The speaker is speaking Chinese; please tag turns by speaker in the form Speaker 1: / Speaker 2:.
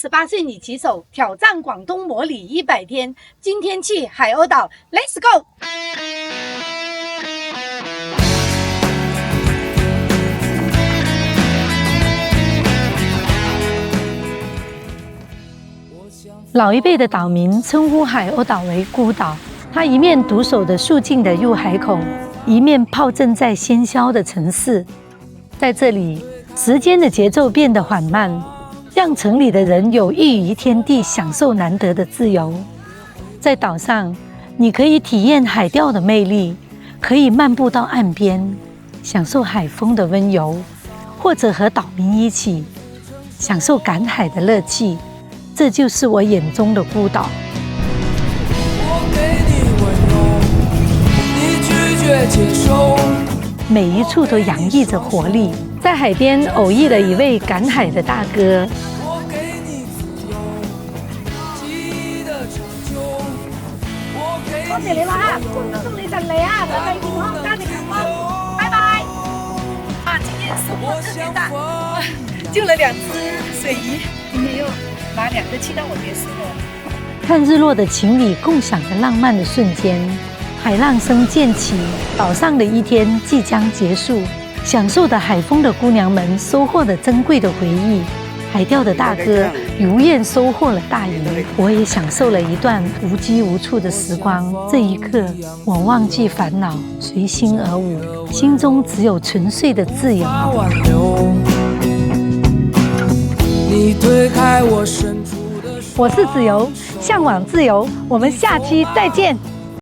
Speaker 1: 18岁女棋手挑战广东模拟100天，今天去海鸥岛 ，Let's go！
Speaker 2: 老一辈的岛民称呼海鸥岛为孤岛，它一面独守着肃静的入海口，一面炮阵在喧嚣的城市。在这里，时间的节奏变得缓慢，让城里的人有异于天地，享受难得的自由。在岛上，你可以体验海钓的魅力，可以漫步到岸边，享受海风的温柔，或者和岛民一起享受赶海的乐趣。这就是我眼中的孤岛。每一处都洋溢着活力。在海边偶遇了一位赶海的大哥，
Speaker 1: 多謝你啦，祝你順利啊，身體健康，家庭幸福，拜拜。今天收获特别大，救了2只水鱼，今天又拿2个去到我别墅了。
Speaker 2: 看日落的情侣共享着浪漫的瞬间，海浪声渐起，岛上的一天即将结束。享受的海风的姑娘们收获了珍贵的回忆，海钓的大哥如愿收获了大鱼，我也享受了一段无拘无束的时光。这一刻，我忘记烦恼，随心而舞，心中只有纯粹的自由。我是子由，向往自由。我们下期再见。